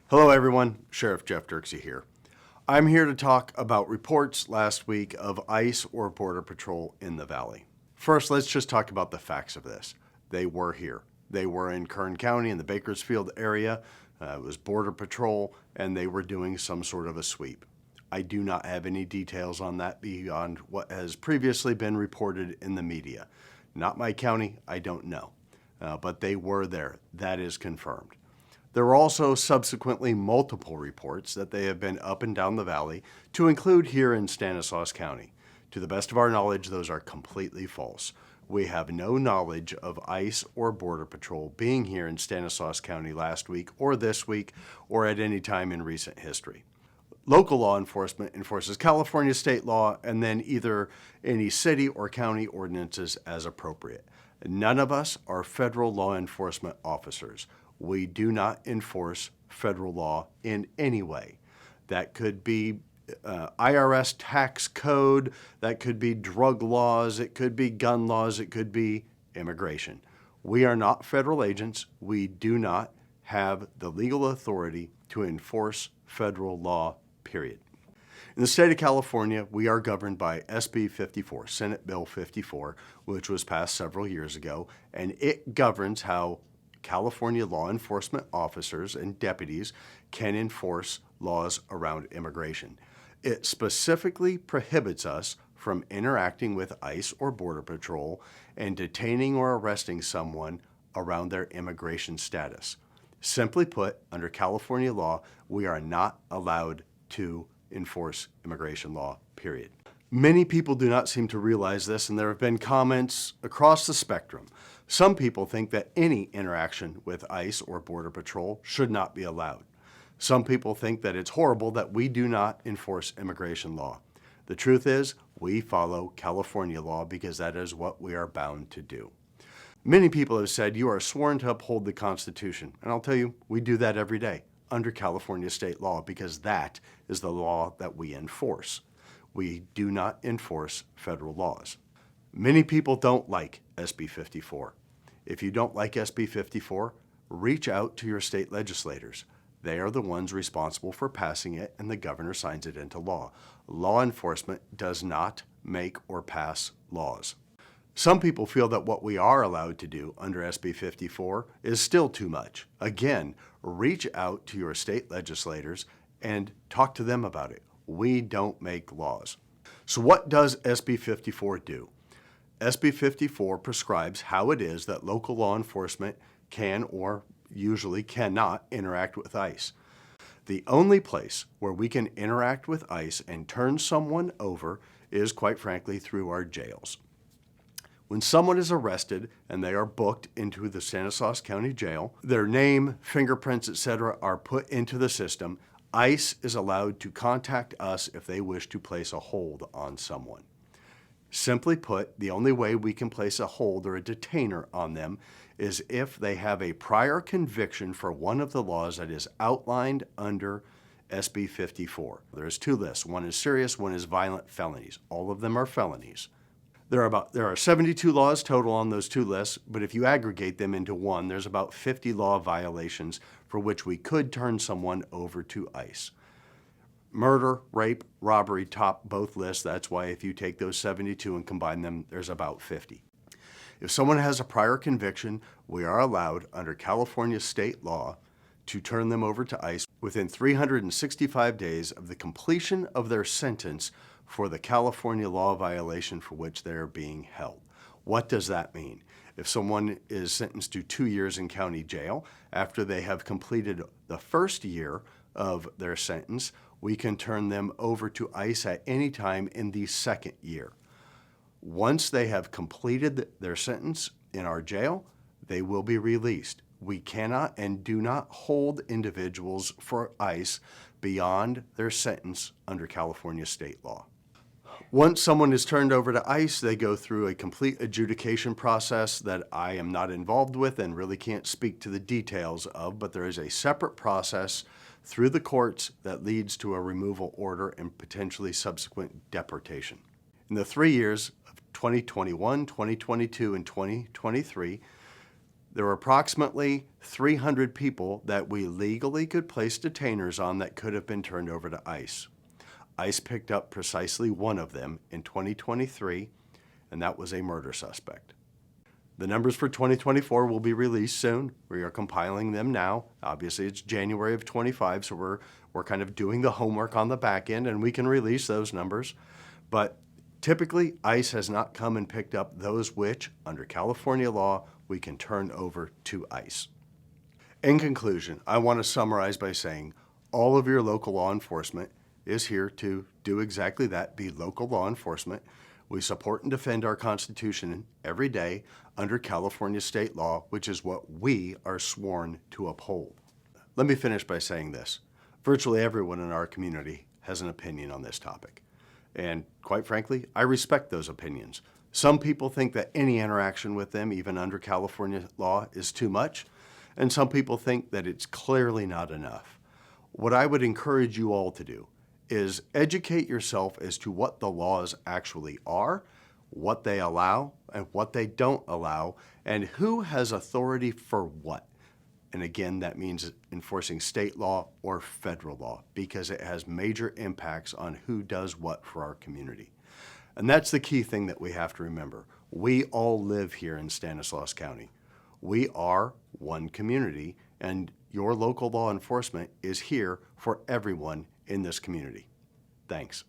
Hello everyone, Sheriff Jeff Dirkse here. I'm here to talk about reports last week of ICE or Border Patrol in the Valley. First, let's just talk about the facts of this. They were here. They were in Kern County in the Bakersfield area. It was Border Patrol, and they were doing some sort of a sweep. I do not have any details on that beyond what has previously been reported in the media. Not my county, I don't know. But they were there. That is confirmed. There were also subsequently multiple reports that they have been up and down the valley, to include here in Stanislaus County. To the best of our knowledge, those are completely false. We have no knowledge of ICE or Border Patrol being here in Stanislaus County last week or this week or at any time in recent history. Local law enforcement enforces California state law and then either any city or county ordinances as appropriate. None of us are federal law enforcement officers. We do not enforce federal law in any way. That could be IRS tax code, that could be drug laws, it could be gun laws, it could be immigration. We are not federal agents. We do not have the legal authority to enforce federal law, period. In the state of California, we are governed by SB 54, Senate Bill 54, which was passed several years ago, and it governs how California law enforcement officers and deputies can enforce laws around immigration. It specifically prohibits us from interacting with ICE or Border Patrol and detaining or arresting someone around their immigration status. Simply put, under California law, we are not allowed to enforce immigration law, period. Many people do not seem to realize this, and there have been comments across the spectrum. Some people think that any interaction with ICE or Border Patrol should not be allowed. Some people think that it's horrible that we do not enforce immigration law. The truth is, we follow California law because that is what we are bound to do. Many people have said you are sworn to uphold the Constitution, and I'll tell you, we do that every day under California state law because that is the law that we enforce. We do not enforce federal laws. Many people don't like SB 54. If you don't like SB 54, reach out to your state legislators. They are the ones responsible for passing it, and the governor signs it into law. Law enforcement does not make or pass laws. Some people feel that what we are allowed to do under SB 54 is still too much. Again, reach out to your state legislators and talk to them about it. We don't make laws. So what does SB 54 do? SB 54 prescribes how it is that local law enforcement can or usually cannot interact with ICE. The only place where we can interact with ICE and turn someone over is, quite frankly, through our jails. When someone is arrested and they are booked into the Stanislaus County Jail, their name, fingerprints, etc. are put into the system. ICE is allowed to contact us if they wish to place a hold on someone. Simply put, the only way we can place a hold or a detainer on them is if they have a prior conviction for one of the laws that is outlined under SB 54. There's two lists. One is serious, one is violent felonies. All of them are felonies. There are 72 laws total on those two lists, but if you aggregate them into one, there's about 50 law violations for which we could turn someone over to ICE. Murder, rape, robbery top both lists. That's why if you take those 72 and combine them, there's about 50. If someone has a prior conviction, we are allowed under California state law to turn them over to ICE within 365 days of the completion of their sentence for the California law violation for which they are being held. What does that mean? If someone is sentenced to 2 years in county jail, after they have completed the first year of their sentence, we can turn them over to ICE at any time in the second year. Once they have completed their sentence in our jail, they will be released. We cannot and do not hold individuals for ICE beyond their sentence under California state law. Once someone is turned over to ICE, they go through a complete adjudication process that I am not involved with and really can't speak to the details of, but there is a separate process through the courts that leads to a removal order and potentially subsequent deportation. In the 3 years of 2021, 2022, and 2023, There were approximately 300 people that we legally could place detainers on that could have been turned over to ICE. ICE picked up precisely one of them in 2023, and that was a murder suspect. The numbers for 2024 will be released soon. We are compiling them now. Obviously, it's January of 25, so we're kind of doing the homework on the back end, and we can release those numbers. But typically, ICE has not come and picked up those which, under California law, we can turn over to ICE. In conclusion, I want to summarize by saying all of your local law enforcement is here to do exactly that, be local law enforcement. We support and defend our Constitution every day under California state law, which is what we are sworn to uphold. Let me finish by saying this. Virtually everyone in our community has an opinion on this topic. And quite frankly, I respect those opinions. Some people think that any interaction with them, even under California law, is too much. And some people think that it's clearly not enough. What I would encourage you all to do is educate yourself as to what the laws actually are, what they allow and what they don't allow, and who has authority for what. And again, that means enforcing state law or federal law, because it has major impacts on who does what for our community. And that's the key thing that we have to remember. We all live here in Stanislaus County. We are one community, and your local law enforcement is here for everyone in this community. Thanks.